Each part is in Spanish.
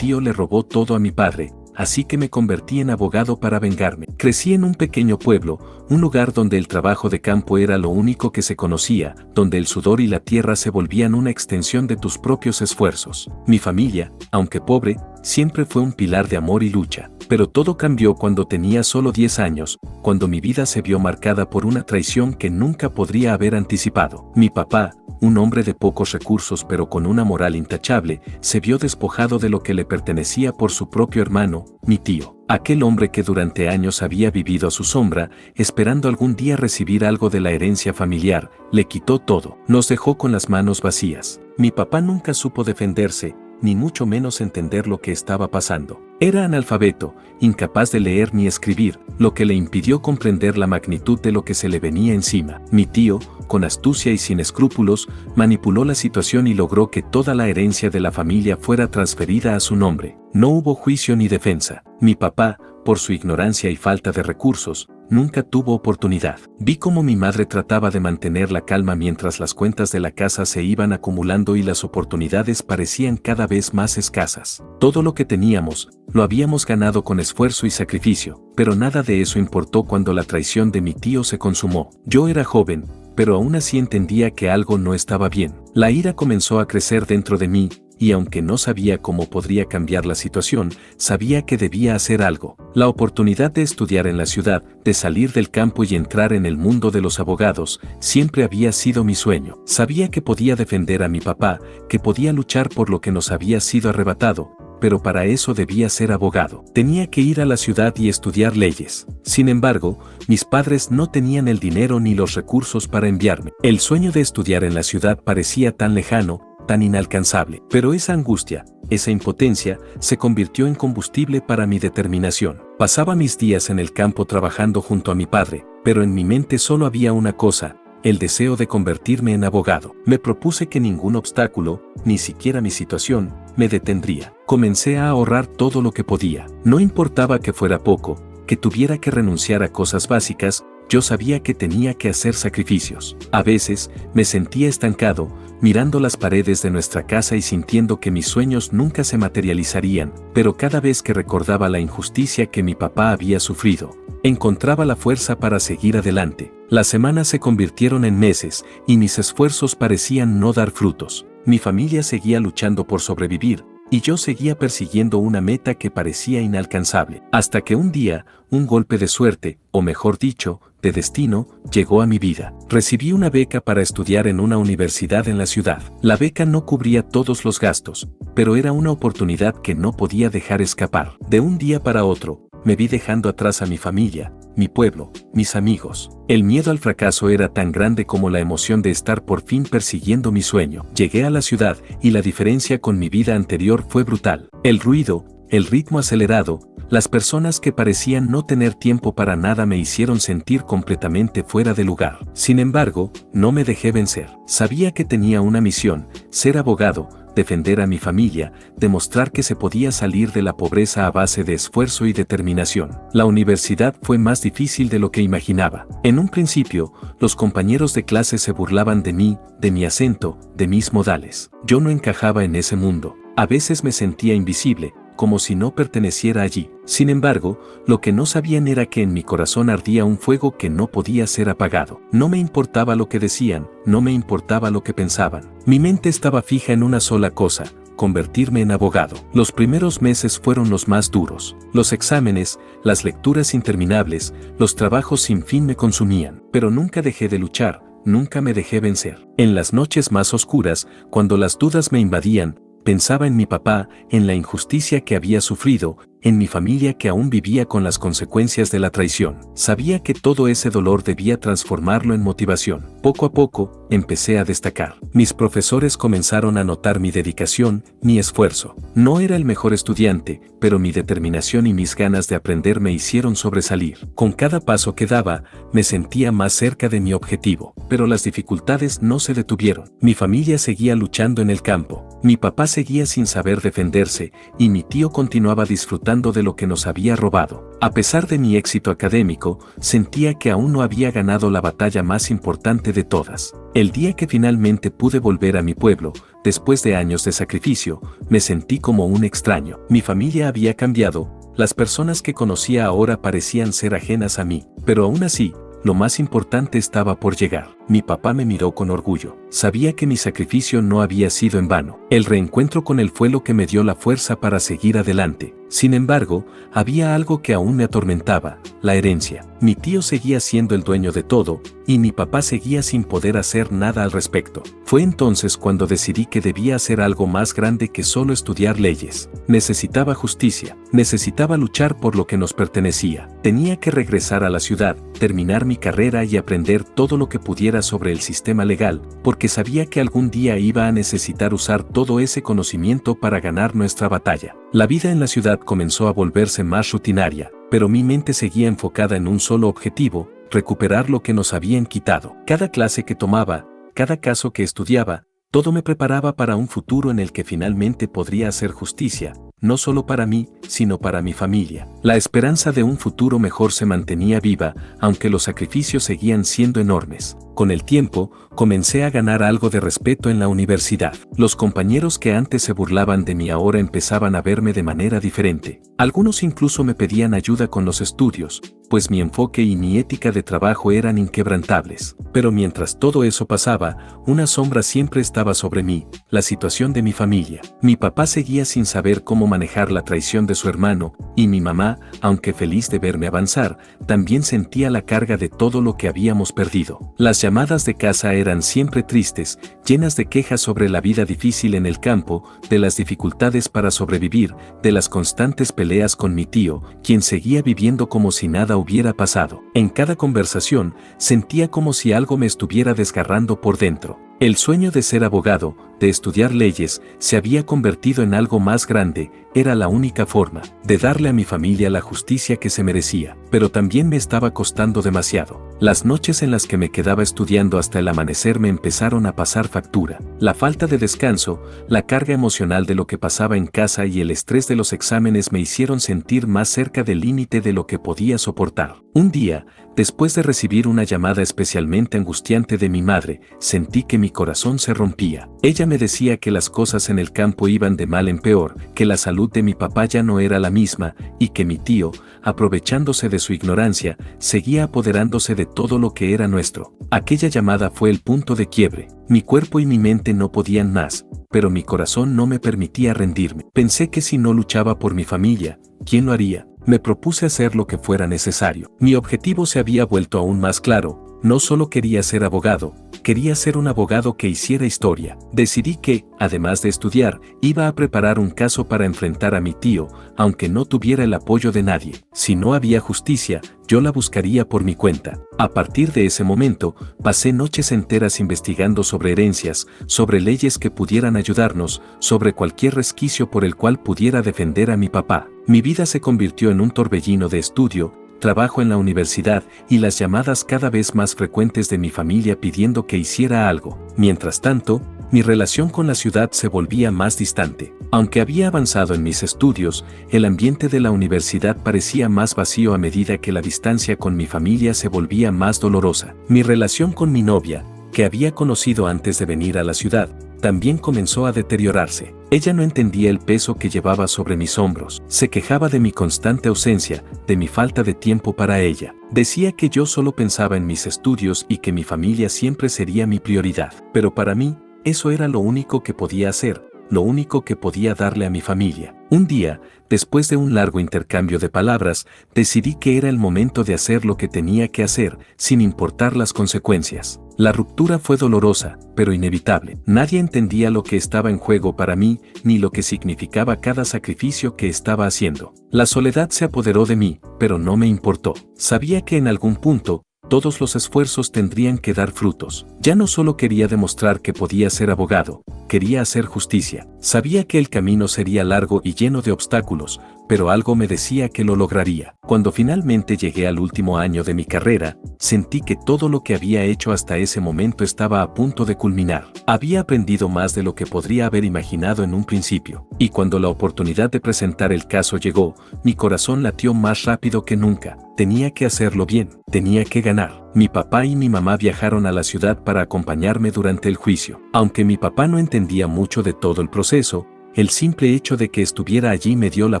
tío le robó todo a mi padre, así que me convertí en abogado para vengarme. Crecí en un pequeño pueblo, un lugar donde el trabajo de campo era lo único que se conocía, donde el sudor y la tierra se volvían una extensión de tus propios esfuerzos. Mi familia, aunque pobre, siempre fue un pilar de amor y lucha. Pero todo cambió cuando tenía solo 10 años, cuando mi vida se vio marcada por una traición que nunca podría haber anticipado. Mi papá, un hombre de pocos recursos pero con una moral intachable, se vio despojado de lo que le pertenecía por su propio hermano, mi tío. Aquel hombre que durante años había vivido a su sombra, esperando algún día recibir algo de la herencia familiar, le quitó todo. Nos dejó con las manos vacías. Mi papá nunca supo defenderse, ni mucho menos entender lo que estaba pasando. Era analfabeto, incapaz de leer ni escribir, lo que le impidió comprender la magnitud de lo que se le venía encima. Mi tío, con astucia y sin escrúpulos, manipuló la situación y logró que toda la herencia de la familia fuera transferida a su nombre. No hubo juicio ni defensa. Mi papá, por su ignorancia y falta de recursos, nunca tuvo oportunidad. Vi cómo mi madre trataba de mantener la calma mientras las cuentas de la casa se iban acumulando y las oportunidades parecían cada vez más escasas. Todo lo que teníamos, lo habíamos ganado con esfuerzo y sacrificio, pero nada de eso importó cuando la traición de mi tío se consumó. Yo era joven, pero aún así entendía que algo no estaba bien. La ira comenzó a crecer dentro de mí, y aunque no sabía cómo podría cambiar la situación, sabía que debía hacer algo. La oportunidad de estudiar en la ciudad, de salir del campo y entrar en el mundo de los abogados, siempre había sido mi sueño. Sabía que podía defender a mi papá, que podía luchar por lo que nos había sido arrebatado, pero para eso debía ser abogado. Tenía que ir a la ciudad y estudiar leyes. Sin embargo, mis padres no tenían el dinero ni los recursos para enviarme. El sueño de estudiar en la ciudad parecía tan lejano, tan inalcanzable. Pero esa angustia, esa impotencia, se convirtió en combustible para mi determinación. Pasaba mis días en el campo trabajando junto a mi padre, pero en mi mente solo había una cosa: el deseo de convertirme en abogado. Me propuse que ningún obstáculo, ni siquiera mi situación, me detendría. Comencé a ahorrar todo lo que podía. No importaba que fuera poco, que tuviera que renunciar a cosas básicas, yo sabía que tenía que hacer sacrificios. A veces, me sentía estancado, mirando las paredes de nuestra casa y sintiendo que mis sueños nunca se materializarían, pero cada vez que recordaba la injusticia que mi papá había sufrido, encontraba la fuerza para seguir adelante. Las semanas se convirtieron en meses, y mis esfuerzos parecían no dar frutos. Mi familia seguía luchando por sobrevivir, y yo seguía persiguiendo una meta que parecía inalcanzable. Hasta que un día, un golpe de suerte, o mejor dicho, de destino, llegó a mi vida. Recibí una beca para estudiar en una universidad en la ciudad. La beca no cubría todos los gastos, pero era una oportunidad que no podía dejar escapar. De un día para otro, me vi dejando atrás a mi familia, mi pueblo, mis amigos. El miedo al fracaso era tan grande como la emoción de estar por fin persiguiendo mi sueño. Llegué a la ciudad y la diferencia con mi vida anterior fue brutal. El ruido, el ritmo acelerado, las personas que parecían no tener tiempo para nada me hicieron sentir completamente fuera de lugar. Sin embargo, no me dejé vencer. Sabía que tenía una misión: ser abogado, defender a mi familia, demostrar que se podía salir de la pobreza a base de esfuerzo y determinación. La universidad fue más difícil de lo que imaginaba. En un principio, los compañeros de clase se burlaban de mí, de mi acento, de mis modales. Yo no encajaba en ese mundo. A veces me sentía invisible, como si no perteneciera allí. Sin embargo, lo que no sabían era que en mi corazón ardía un fuego que no podía ser apagado. No me importaba lo que decían, no me importaba lo que pensaban. Mi mente estaba fija en una sola cosa: convertirme en abogado. Los primeros meses fueron los más duros. Los exámenes, las lecturas interminables, los trabajos sin fin me consumían. Pero nunca dejé de luchar, nunca me dejé vencer. En las noches más oscuras, cuando las dudas me invadían, pensaba en mi papá, en la injusticia que había sufrido, en mi familia que aún vivía con las consecuencias de la traición. Sabía que todo ese dolor debía transformarlo en motivación. Poco a poco, empecé a destacar. Mis profesores comenzaron a notar mi dedicación, mi esfuerzo. No era el mejor estudiante, pero mi determinación y mis ganas de aprender me hicieron sobresalir. Con cada paso que daba, me sentía más cerca de mi objetivo. Pero las dificultades no se detuvieron. Mi familia seguía luchando en el campo. Mi papá seguía sin saber defenderse, y mi tío continuaba disfrutando disfrutando de lo que nos había robado. A pesar de mi éxito académico, sentía que aún no había ganado la batalla más importante de todas. El día que finalmente pude volver a mi pueblo, después de años de sacrificio, me sentí como un extraño. Mi familia había cambiado, las personas que conocía ahora parecían ser ajenas a mí, pero aún así, lo más importante estaba por llegar. Mi papá me miró con orgullo. Sabía que mi sacrificio no había sido en vano. El reencuentro con él fue lo que me dio la fuerza para seguir adelante. Sin embargo, había algo que aún me atormentaba, la herencia. Mi tío seguía siendo el dueño de todo, y mi papá seguía sin poder hacer nada al respecto. Fue entonces cuando decidí que debía hacer algo más grande que solo estudiar leyes. Necesitaba justicia, necesitaba luchar por lo que nos pertenecía. Tenía que regresar a la ciudad, terminar mi carrera y aprender todo lo que pudiera sobre el sistema legal, porque sabía que algún día iba a necesitar usar todo ese conocimiento para ganar nuestra batalla. La vida en la ciudad comenzó a volverse más rutinaria, pero mi mente seguía enfocada en un solo objetivo: recuperar lo que nos habían quitado. Cada clase que tomaba, cada caso que estudiaba, todo me preparaba para un futuro en el que finalmente podría hacer justicia, no solo para mí, sino para mi familia. La esperanza de un futuro mejor se mantenía viva, aunque los sacrificios seguían siendo enormes. Con el tiempo, comencé a ganar algo de respeto en la universidad. Los compañeros que antes se burlaban de mí ahora empezaban a verme de manera diferente. Algunos incluso me pedían ayuda con los estudios, pues mi enfoque y mi ética de trabajo eran inquebrantables. Pero mientras todo eso pasaba, una sombra siempre estaba sobre mí: la situación de mi familia. Mi papá seguía sin saber cómo manejar la traición de su hermano, y mi mamá, aunque feliz de verme avanzar, también sentía la carga de todo lo que habíamos perdido. Las llamadas de casa eran siempre tristes, llenas de quejas sobre la vida difícil en el campo, de las dificultades para sobrevivir, de las constantes peleas con mi tío, quien seguía viviendo como si nada hubiera pasado. En cada conversación, sentía como si algo me estuviera desgarrando por dentro. El sueño de ser abogado, de estudiar leyes, se había convertido en algo más grande. Era la única forma de darle a mi familia la justicia que se merecía, pero también me estaba costando demasiado. Las noches en las que me quedaba estudiando hasta el amanecer me empezaron a pasar factura. La falta de descanso, la carga emocional de lo que pasaba en casa y el estrés de los exámenes me hicieron sentir más cerca del límite de lo que podía soportar. Un día, después de recibir una llamada especialmente angustiante de mi madre, sentí que mi corazón se rompía. Ella me decía que las cosas en el campo iban de mal en peor, que la salud de mi papá ya no era la misma, y que mi tío, aprovechándose de su ignorancia, seguía apoderándose de todo lo que era nuestro. Aquella llamada fue el punto de quiebre. Mi cuerpo y mi mente no podían más, pero mi corazón no me permitía rendirme. Pensé que si no luchaba por mi familia, ¿quién lo haría? Me propuse hacer lo que fuera necesario. Mi objetivo se había vuelto aún más claro. No solo quería ser abogado, quería ser un abogado que hiciera historia. Decidí que, además de estudiar, iba a preparar un caso para enfrentar a mi tío, aunque no tuviera el apoyo de nadie. Si no había justicia, yo la buscaría por mi cuenta. A partir de ese momento, pasé noches enteras investigando sobre herencias, sobre leyes que pudieran ayudarnos, sobre cualquier resquicio por el cual pudiera defender a mi papá. Mi vida se convirtió en un torbellino de estudio, trabajo en la universidad y las llamadas cada vez más frecuentes de mi familia pidiendo que hiciera algo. Mientras tanto, mi relación con la ciudad se volvía más distante. Aunque había avanzado en mis estudios, el ambiente de la universidad parecía más vacío a medida que la distancia con mi familia se volvía más dolorosa. Mi relación con mi novia, que había conocido antes de venir a la ciudad, también comenzó a deteriorarse. Ella no entendía el peso que llevaba sobre mis hombros. Se quejaba de mi constante ausencia, de mi falta de tiempo para ella. Decía que yo solo pensaba en mis estudios y que mi familia siempre sería mi prioridad. Pero para mí, eso era lo único que podía hacer, lo único que podía darle a mi familia. Un día, después de un largo intercambio de palabras, decidí que era el momento de hacer lo que tenía que hacer, sin importar las consecuencias. La ruptura fue dolorosa, pero inevitable. Nadie entendía lo que estaba en juego para mí, ni lo que significaba cada sacrificio que estaba haciendo. La soledad se apoderó de mí, pero no me importó. Sabía que en algún punto, todos los esfuerzos tendrían que dar frutos. Ya no solo quería demostrar que podía ser abogado, quería hacer justicia. Sabía que el camino sería largo y lleno de obstáculos, pero algo me decía que lo lograría. Cuando finalmente llegué al último año de mi carrera, sentí que todo lo que había hecho hasta ese momento estaba a punto de culminar. Había aprendido más de lo que podría haber imaginado en un principio, y cuando la oportunidad de presentar el caso llegó, mi corazón latió más rápido que nunca. Tenía que hacerlo bien, tenía que ganar. Mi papá y mi mamá viajaron a la ciudad para acompañarme durante el juicio. Aunque mi papá no entendía mucho de todo el proceso, el simple hecho de que estuviera allí me dio la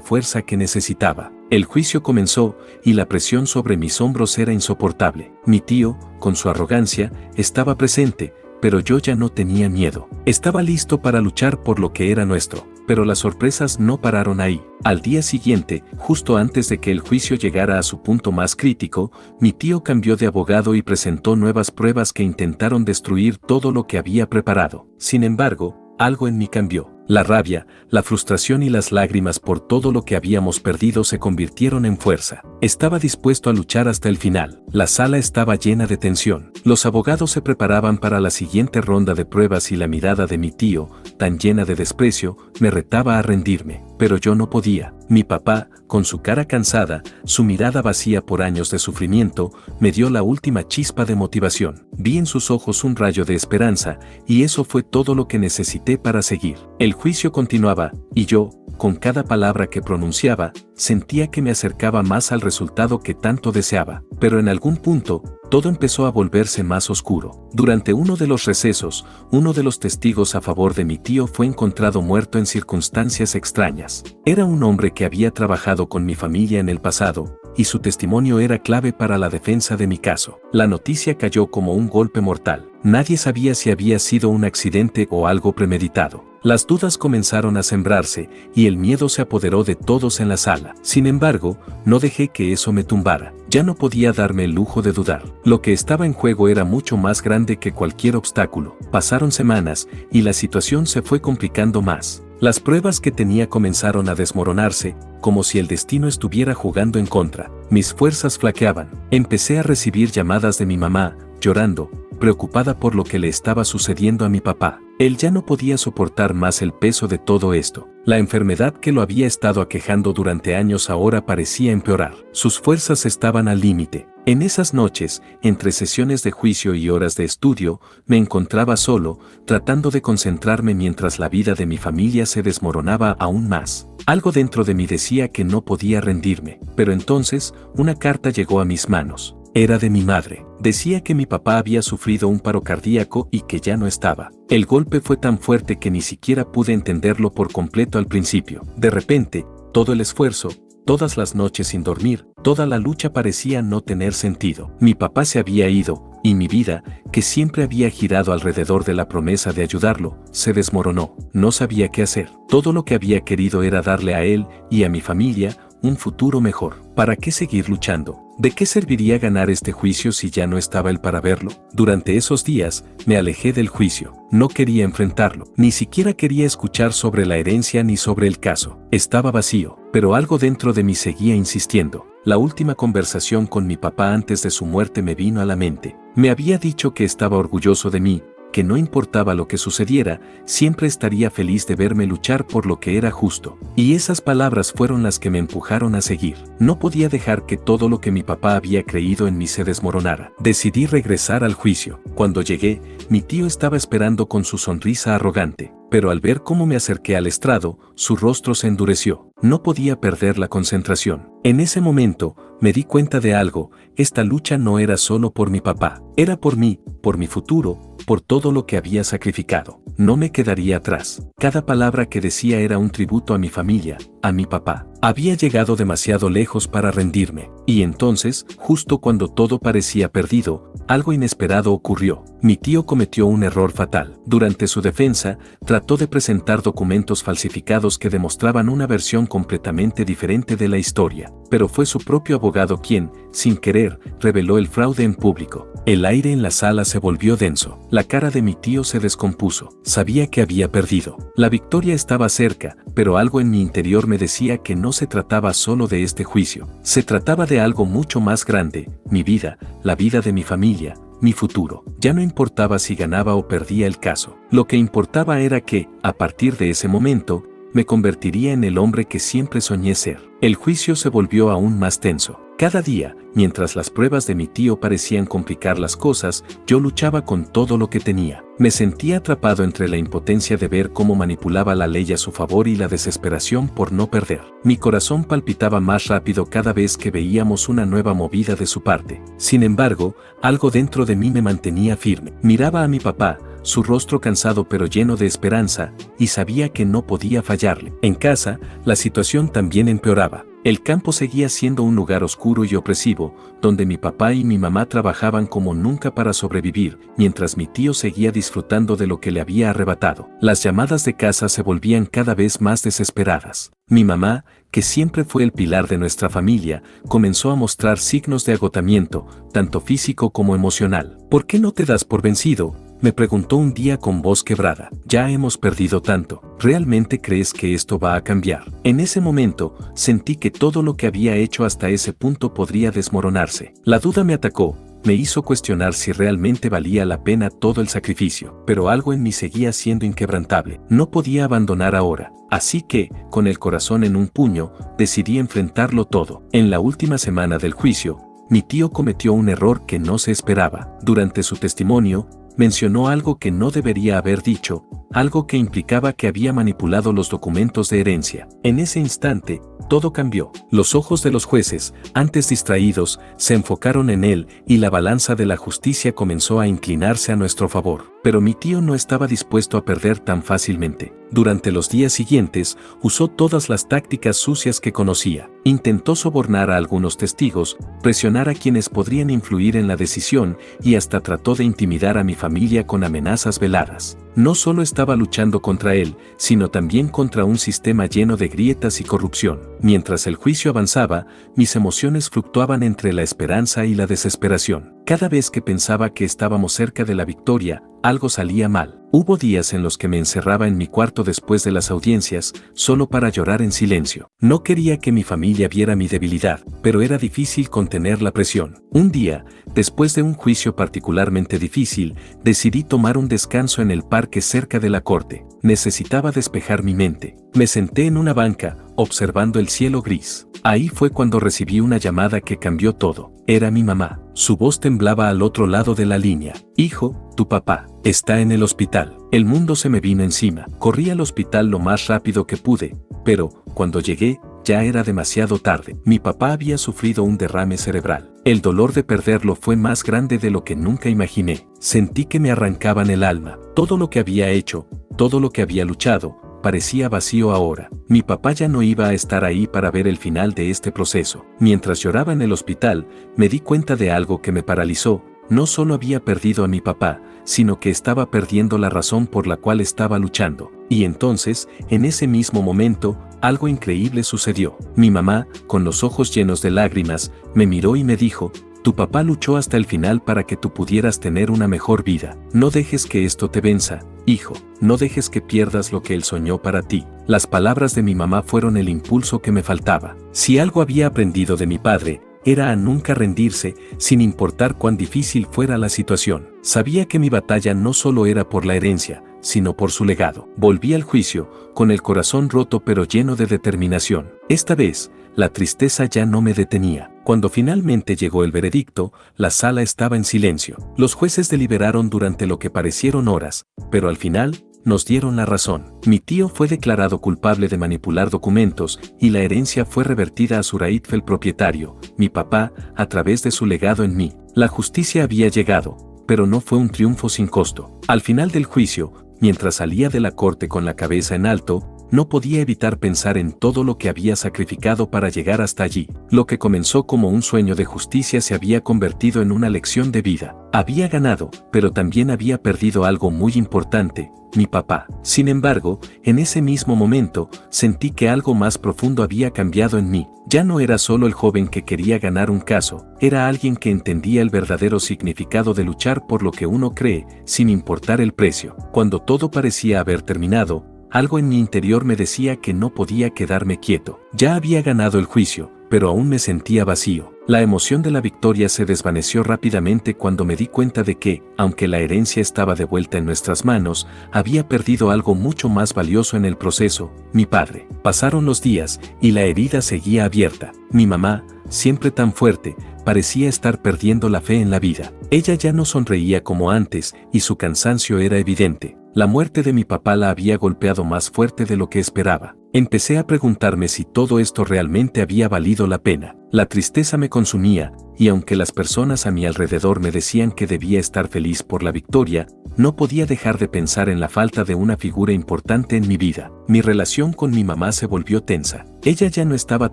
fuerza que necesitaba. El juicio comenzó y la presión sobre mis hombros era insoportable. Mi tío, con su arrogancia, estaba presente, pero yo ya no tenía miedo. Estaba listo para luchar por lo que era nuestro. Pero las sorpresas no pararon ahí. Al día siguiente, justo antes de que el juicio llegara a su punto más crítico, mi tío cambió de abogado y presentó nuevas pruebas que intentaron destruir todo lo que había preparado. Sin embargo, algo en mí cambió. La rabia, la frustración y las lágrimas por todo lo que habíamos perdido se convirtieron en fuerza. Estaba dispuesto a luchar hasta el final. La sala estaba llena de tensión. Los abogados se preparaban para la siguiente ronda de pruebas y la mirada de mi tío, tan llena de desprecio, me retaba a rendirme. Pero yo no podía. Mi papá, con su cara cansada, su mirada vacía por años de sufrimiento, me dio la última chispa de motivación. Vi en sus ojos un rayo de esperanza, y eso fue todo lo que necesité para seguir. El juicio continuaba, y yo, con cada palabra que pronunciaba, sentía que me acercaba más al resultado que tanto deseaba. Pero en algún punto, todo empezó a volverse más oscuro. Durante uno de los recesos, uno de los testigos a favor de mi tío fue encontrado muerto en circunstancias extrañas. Era un hombre que había trabajado con mi familia en el pasado, y su testimonio era clave para la defensa de mi caso. La noticia cayó como un golpe mortal. Nadie sabía si había sido un accidente o algo premeditado. Las dudas comenzaron a sembrarse, y el miedo se apoderó de todos en la sala. Sin embargo, no dejé que eso me tumbara. Ya no podía darme el lujo de dudar. Lo que estaba en juego era mucho más grande que cualquier obstáculo. Pasaron semanas, y la situación se fue complicando más. Las pruebas que tenía comenzaron a desmoronarse, como si el destino estuviera jugando en contra. Mis fuerzas flaqueaban. Empecé a recibir llamadas de mi mamá, llorando, preocupada por lo que le estaba sucediendo a mi papá. Él ya no podía soportar más el peso de todo esto. La enfermedad que lo había estado aquejando durante años ahora parecía empeorar. Sus fuerzas estaban al límite. En esas noches, entre sesiones de juicio y horas de estudio, me encontraba solo, tratando de concentrarme mientras la vida de mi familia se desmoronaba aún más. Algo dentro de mí decía que no podía rendirme. Pero entonces, una carta llegó a mis manos. Era de mi madre. Decía que mi papá había sufrido un paro cardíaco y que ya no estaba. El golpe fue tan fuerte que ni siquiera pude entenderlo por completo al principio. De repente, todo el esfuerzo, todas las noches sin dormir, toda la lucha parecía no tener sentido. Mi papá se había ido, y mi vida, que siempre había girado alrededor de la promesa de ayudarlo, se desmoronó. No sabía qué hacer. Todo lo que había querido era darle a él y a mi familia un futuro mejor. ¿Para qué seguir luchando? ¿De qué serviría ganar este juicio si ya no estaba él para verlo? Durante esos días, me alejé del juicio. No quería enfrentarlo. Ni siquiera quería escuchar sobre la herencia ni sobre el caso. Estaba vacío, pero algo dentro de mí seguía insistiendo. La última conversación con mi papá antes de su muerte me vino a la mente. Me había dicho que estaba orgulloso de mí, que no importaba lo que sucediera, siempre estaría feliz de verme luchar por lo que era justo. Y esas palabras fueron las que me empujaron a seguir. No podía dejar que todo lo que mi papá había creído en mí se desmoronara. Decidí regresar al juicio. Cuando llegué, mi tío estaba esperando con su sonrisa arrogante. Pero al ver cómo me acerqué al estrado, su rostro se endureció. No podía perder la concentración. En ese momento, me di cuenta de algo. Esta lucha no era solo por mi papá. Era por mí, por mi futuro, por todo lo que había sacrificado. No me quedaría atrás. Cada palabra que decía era un tributo a mi familia, a mi papá. Había llegado demasiado lejos para rendirme. Y entonces, justo cuando todo parecía perdido, algo inesperado ocurrió. Mi tío cometió un error fatal. Durante su defensa, trató de presentar documentos falsificados que demostraban una versión completamente diferente de la historia. pero fue su propio abogado quien, sin querer, reveló el fraude en público. El aire en la sala se volvió denso. La cara de mi tío se descompuso. Sabía que había perdido. La victoria estaba cerca, pero algo en mi interior me decía que no se trataba solo de este juicio. Se trataba de algo mucho más grande, mi vida, la vida de mi familia, mi futuro. Ya no importaba si ganaba o perdía el caso. Lo que importaba era que, a partir de ese momento, me convertiría en el hombre que siempre soñé ser. El juicio se volvió aún más tenso. Cada día, mientras las pruebas de mi tío parecían complicar las cosas, yo luchaba con todo lo que tenía. Me sentía atrapado entre la impotencia de ver cómo manipulaba la ley a su favor y la desesperación por no perder. Mi corazón palpitaba más rápido cada vez que veíamos una nueva movida de su parte. Sin embargo, algo dentro de mí me mantenía firme. Miraba a mi papá, su rostro cansado pero lleno de esperanza, y sabía que no podía fallarle. En casa, la situación también empeoraba. El campo seguía siendo un lugar oscuro y opresivo, donde mi papá y mi mamá trabajaban como nunca para sobrevivir, mientras mi tío seguía disfrutando de lo que le había arrebatado. Las llamadas de casa se volvían cada vez más desesperadas. Mi mamá, que siempre fue el pilar de nuestra familia, comenzó a mostrar signos de agotamiento, tanto físico como emocional. ¿Por qué no te das por vencido?, me preguntó un día con voz quebrada. Ya hemos perdido tanto. ¿Realmente crees que esto va a cambiar? En ese momento, sentí que todo lo que había hecho hasta ese punto podría desmoronarse. La duda me atacó, me hizo cuestionar si realmente valía la pena todo el sacrificio, pero algo en mí seguía siendo inquebrantable. No podía abandonar ahora. Así que, con el corazón en un puño, decidí enfrentarlo todo. En la última semana del juicio, mi tío cometió un error que no se esperaba. Durante su testimonio, mencionó algo que no debería haber dicho, algo que implicaba que había manipulado los documentos de herencia. En ese instante, todo cambió. Los ojos de los jueces, antes distraídos, se enfocaron en él y la balanza de la justicia comenzó a inclinarse a nuestro favor. Pero mi tío no estaba dispuesto a perder tan fácilmente. Durante los días siguientes, usó todas las tácticas sucias que conocía. Intentó sobornar a algunos testigos, presionar a quienes podrían influir en la decisión y hasta trató de intimidar a mi familia con amenazas veladas. No solo estaba luchando contra él, sino también contra un sistema lleno de grietas y corrupción. Mientras el juicio avanzaba, mis emociones fluctuaban entre la esperanza y la desesperación. Cada vez que pensaba que estábamos cerca de la victoria, algo salía mal. Hubo días en los que me encerraba en mi cuarto después de las audiencias, solo para llorar en silencio. No quería que mi familia viera mi debilidad, pero era difícil contener la presión. Un día, después de un juicio particularmente difícil, decidí tomar un descanso en el parque cerca de la corte. Necesitaba despejar mi mente. Me senté en una banca, observando el cielo gris. Ahí fue cuando recibí una llamada que cambió todo. Era mi mamá. Su voz temblaba al otro lado de la línea. Hijo, tu papá está en el hospital. El mundo se me vino encima. Corrí al hospital lo más rápido que pude, pero, cuando llegué, ya era demasiado tarde. Mi papá había sufrido un derrame cerebral. El dolor de perderlo fue más grande de lo que nunca imaginé. Sentí que me arrancaban el alma. Todo lo que había hecho, todo lo que había luchado, parecía vacío ahora. Mi papá ya no iba a estar ahí para ver el final de este proceso. Mientras lloraba en el hospital, me di cuenta de algo que me paralizó. No solo había perdido a mi papá, sino que estaba perdiendo la razón por la cual estaba luchando. Y entonces, en ese mismo momento, algo increíble sucedió. Mi mamá, con los ojos llenos de lágrimas, me miró y me dijo: tu papá luchó hasta el final para que tú pudieras tener una mejor vida. No dejes que esto te venza, hijo. No dejes que pierdas lo que él soñó para ti. Las palabras de mi mamá fueron el impulso que me faltaba. Si algo había aprendido de mi padre, era a nunca rendirse, sin importar cuán difícil fuera la situación. Sabía que mi batalla no solo era por la herencia, sino por su legado. Volví al juicio, con el corazón roto pero lleno de determinación. Esta vez, la tristeza ya no me detenía. Cuando finalmente llegó el veredicto, la sala estaba en silencio. Los jueces deliberaron durante lo que parecieron horas, pero al final, nos dieron la razón. Mi tío fue declarado culpable de manipular documentos y la herencia fue revertida a Zuraitf, el propietario, mi papá, a través de su legado en mí. La justicia había llegado, pero no fue un triunfo sin costo. Al final del juicio, mientras salía de la corte con la cabeza en alto, no podía evitar pensar en todo lo que había sacrificado para llegar hasta allí. Lo que comenzó como un sueño de justicia se había convertido en una lección de vida. Había ganado, pero también había perdido algo muy importante: mi papá. Sin embargo, en ese mismo momento, sentí que algo más profundo había cambiado en mí. Ya no era solo el joven que quería ganar un caso, era alguien que entendía el verdadero significado de luchar por lo que uno cree, sin importar el precio. Cuando todo parecía haber terminado, algo en mi interior me decía que no podía quedarme quieto. Ya había ganado el juicio, pero aún me sentía vacío. La emoción de la victoria se desvaneció rápidamente cuando me di cuenta de que, aunque la herencia estaba de vuelta en nuestras manos, había perdido algo mucho más valioso en el proceso: mi padre. Pasaron los días, y la herida seguía abierta. Mi mamá, siempre tan fuerte, parecía estar perdiendo la fe en la vida. Ella ya no sonreía como antes, y su cansancio era evidente. La muerte de mi papá la había golpeado más fuerte de lo que esperaba. Empecé a preguntarme si todo esto realmente había valido la pena. La tristeza me consumía, y aunque las personas a mi alrededor me decían que debía estar feliz por la victoria, no podía dejar de pensar en la falta de una figura importante en mi vida. Mi relación con mi mamá se volvió tensa. Ella ya no estaba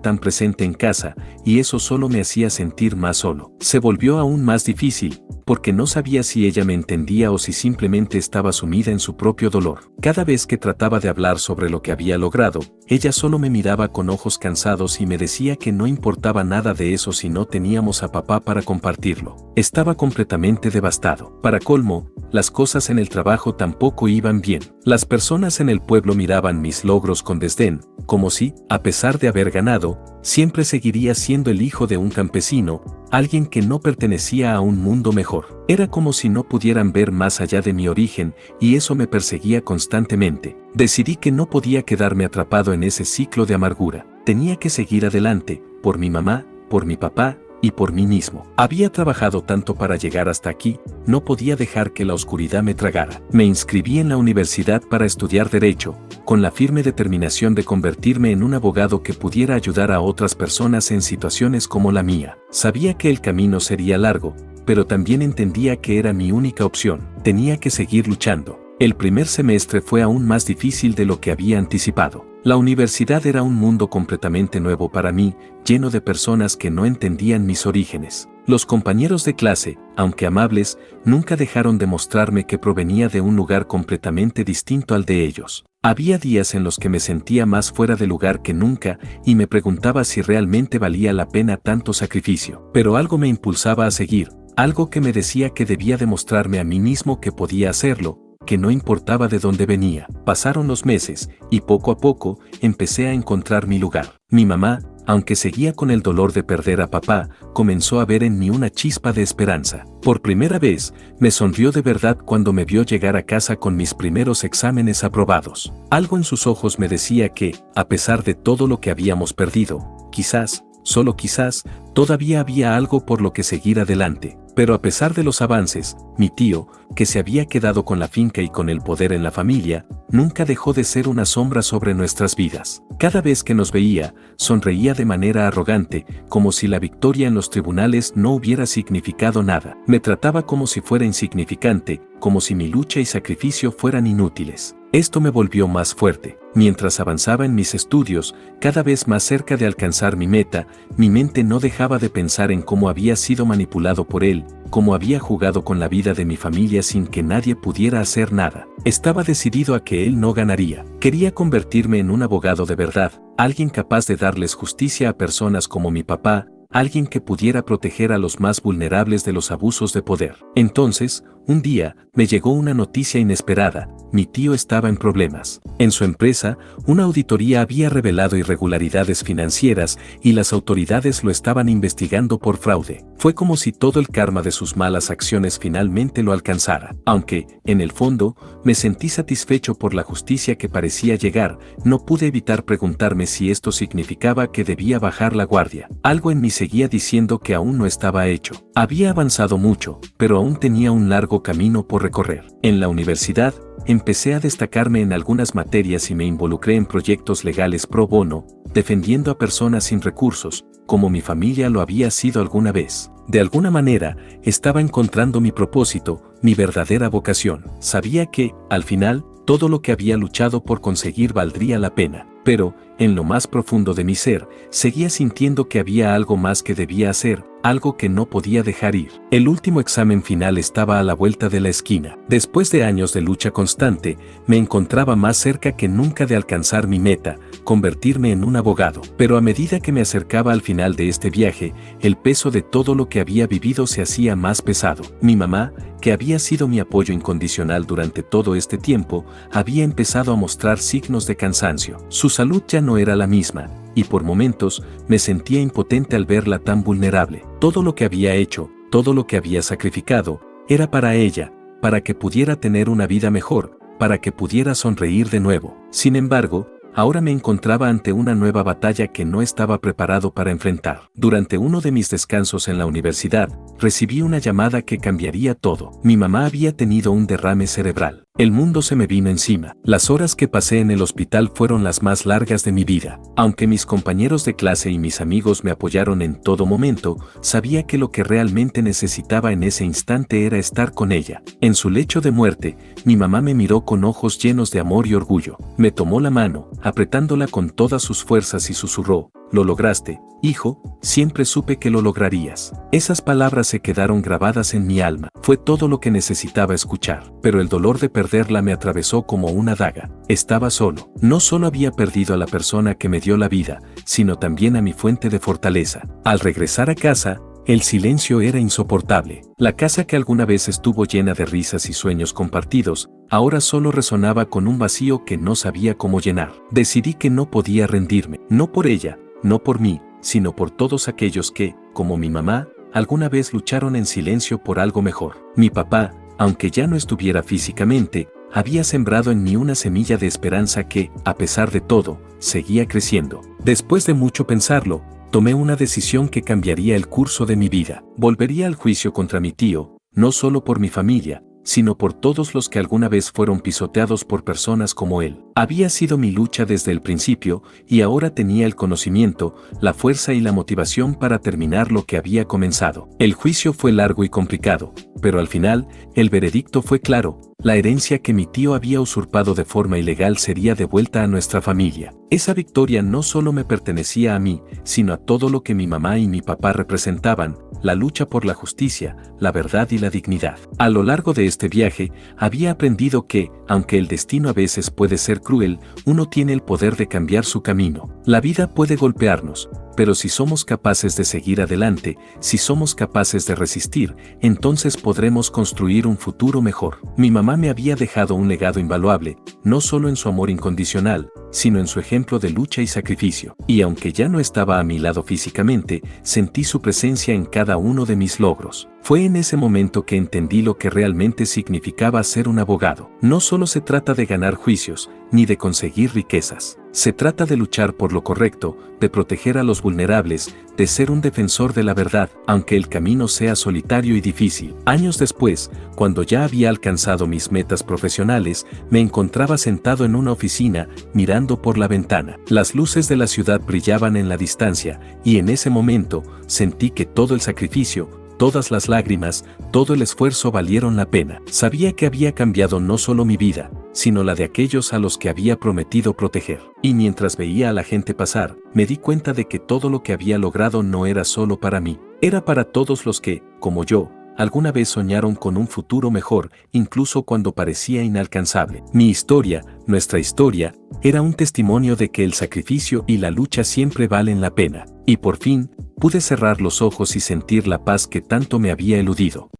tan presente en casa, y eso solo me hacía sentir más solo. Se volvió aún más difícil, porque no sabía si ella me entendía o si simplemente estaba sumida en su propio dolor. Cada vez que trataba de hablar sobre lo que había logrado, ella solo me miraba con ojos cansados y me decía que no importaba nada de eso si no teníamos a papá para compartirlo. Estaba completamente devastado. Para colmo, las cosas en el trabajo tampoco iban bien. Las personas en el pueblo miraban mis logros con desdén, como si, a pesar de haber ganado, siempre seguiría siendo el hijo de un campesino, alguien que no pertenecía a un mundo mejor. Era como si no pudieran ver más allá de mi origen, y eso me perseguía constantemente. Decidí que no podía quedarme atrapado en ese ciclo de amargura. Tenía que seguir adelante, por mi mamá, por mi papá y por mí mismo. Había trabajado tanto para llegar hasta aquí, no podía dejar que la oscuridad me tragara. Me inscribí en la universidad para estudiar Derecho, con la firme determinación de convertirme en un abogado que pudiera ayudar a otras personas en situaciones como la mía. Sabía que el camino sería largo, pero también entendía que era mi única opción. Tenía que seguir luchando. El primer semestre fue aún más difícil de lo que había anticipado. La universidad era un mundo completamente nuevo para mí, lleno de personas que no entendían mis orígenes. Los compañeros de clase, aunque amables, nunca dejaron de mostrarme que provenía de un lugar completamente distinto al de ellos. Había días en los que me sentía más fuera de lugar que nunca y me preguntaba si realmente valía la pena tanto sacrificio. Pero algo me impulsaba a seguir, algo que me decía que debía demostrarme a mí mismo que podía hacerlo, que no importaba de dónde venía. Pasaron los meses, y poco a poco, empecé a encontrar mi lugar. Mi mamá, aunque seguía con el dolor de perder a papá, comenzó a ver en mí una chispa de esperanza. Por primera vez, me sonrió de verdad cuando me vio llegar a casa con mis primeros exámenes aprobados. Algo en sus ojos me decía que, a pesar de todo lo que habíamos perdido, quizás, solo quizás, todavía había algo por lo que seguir adelante. Pero a pesar de los avances, mi tío, que se había quedado con la finca y con el poder en la familia, nunca dejó de ser una sombra sobre nuestras vidas. Cada vez que nos veía, sonreía de manera arrogante, como si la victoria en los tribunales no hubiera significado nada. Me trataba como si fuera insignificante, como si mi lucha y sacrificio fueran inútiles. Esto me volvió más fuerte. Mientras avanzaba en mis estudios, cada vez más cerca de alcanzar mi meta, mi mente no dejaba de pensar en cómo había sido manipulado por él, cómo había jugado con la vida de mi familia sin que nadie pudiera hacer nada. Estaba decidido a que él no ganaría. Quería convertirme en un abogado de verdad, alguien capaz de darles justicia a personas como mi papá, alguien que pudiera proteger a los más vulnerables de los abusos de poder. Entonces, un día, me llegó una noticia inesperada: mi tío estaba en problemas. En su empresa, una auditoría había revelado irregularidades financieras y las autoridades lo estaban investigando por fraude. Fue como si todo el karma de sus malas acciones finalmente lo alcanzara. Aunque, en el fondo, me sentí satisfecho por la justicia que parecía llegar, no pude evitar preguntarme si esto significaba que debía bajar la guardia. Algo en mí seguía diciendo que aún no estaba hecho. Había avanzado mucho, pero aún tenía un largo camino por recorrer. En la universidad, empecé a destacarme en algunas materias y me involucré en proyectos legales pro bono, defendiendo a personas sin recursos, como mi familia lo había sido alguna vez. De alguna manera, estaba encontrando mi propósito, mi verdadera vocación. Sabía que, al final, todo lo que había luchado por conseguir valdría la pena. Pero, en lo más profundo de mi ser, seguía sintiendo que había algo más que debía hacer, algo que no podía dejar ir. El último examen final estaba a la vuelta de la esquina. Después de años de lucha constante, me encontraba más cerca que nunca de alcanzar mi meta, convertirme en un abogado. Pero a medida que me acercaba al final de este viaje, el peso de todo lo que había vivido se hacía más pesado. Mi mamá, que había sido mi apoyo incondicional durante todo este tiempo, había empezado a mostrar signos de cansancio. Su salud ya no era la misma, y por momentos me sentía impotente al verla tan vulnerable. Todo lo que había hecho, todo lo que había sacrificado, era para ella, para que pudiera tener una vida mejor, para que pudiera sonreír de nuevo. Sin embargo, ahora me encontraba ante una nueva batalla que no estaba preparado para enfrentar. Durante uno de mis descansos en la universidad, recibí una llamada que cambiaría todo. Mi mamá había tenido un derrame cerebral. El mundo se me vino encima. Las horas que pasé en el hospital fueron las más largas de mi vida. Aunque mis compañeros de clase y mis amigos me apoyaron en todo momento, sabía que lo que realmente necesitaba en ese instante era estar con ella. En su lecho de muerte, mi mamá me miró con ojos llenos de amor y orgullo. Me tomó la mano, apretándola con todas sus fuerzas y susurró: «Lo lograste, hijo, siempre supe que lo lograrías». Esas palabras se quedaron grabadas en mi alma. Fue todo lo que necesitaba escuchar. Pero el dolor de perderla me atravesó como una daga. Estaba solo. No solo había perdido a la persona que me dio la vida, sino también a mi fuente de fortaleza. Al regresar a casa, el silencio era insoportable. La casa que alguna vez estuvo llena de risas y sueños compartidos, ahora solo resonaba con un vacío que no sabía cómo llenar. Decidí que no podía rendirme, no por ella, no por mí, sino por todos aquellos que, como mi mamá, alguna vez lucharon en silencio por algo mejor. Mi papá, aunque ya no estuviera físicamente, había sembrado en mí una semilla de esperanza que, a pesar de todo, seguía creciendo. Después de mucho pensarlo, tomé una decisión que cambiaría el curso de mi vida. Volvería al juicio contra mi tío, no solo por mi familia, sino por todos los que alguna vez fueron pisoteados por personas como él. Había sido mi lucha desde el principio y ahora tenía el conocimiento, la fuerza y la motivación para terminar lo que había comenzado. El juicio fue largo y complicado, pero al final, el veredicto fue claro: la herencia que mi tío había usurpado de forma ilegal sería devuelta a nuestra familia. Esa victoria no solo me pertenecía a mí, sino a todo lo que mi mamá y mi papá representaban: la lucha por la justicia, la verdad y la dignidad. A lo largo de este viaje, había aprendido que, aunque el destino a veces puede ser cruel, uno tiene el poder de cambiar su camino. La vida puede golpearnos, pero si somos capaces de seguir adelante, si somos capaces de resistir, entonces podremos construir un futuro mejor. Mi mamá me había dejado un legado invaluable, no solo en su amor incondicional, sino en su ejemplo de lucha y sacrificio. Y aunque ya no estaba a mi lado físicamente, sentí su presencia en cada uno de mis logros. Fue en ese momento que entendí lo que realmente significaba ser un abogado. No solo se trata de ganar juicios, ni de conseguir riquezas. Se trata de luchar por lo correcto, de proteger a los vulnerables, de ser un defensor de la verdad, aunque el camino sea solitario y difícil. Años después, cuando ya había alcanzado mis metas profesionales, me encontraba sentado en una oficina, mirando por la ventana. Las luces de la ciudad brillaban en la distancia, y en ese momento, sentí que todo el sacrificio, todas las lágrimas, todo el esfuerzo valieron la pena. Sabía que había cambiado no solo mi vida, sino la de aquellos a los que había prometido proteger. Y mientras veía a la gente pasar, me di cuenta de que todo lo que había logrado no era solo para mí, era para todos los que, como yo, alguna vez soñaron con un futuro mejor, incluso cuando parecía inalcanzable. Mi historia, nuestra historia, era un testimonio de que el sacrificio y la lucha siempre valen la pena. Y por fin, pude cerrar los ojos y sentir la paz que tanto me había eludido.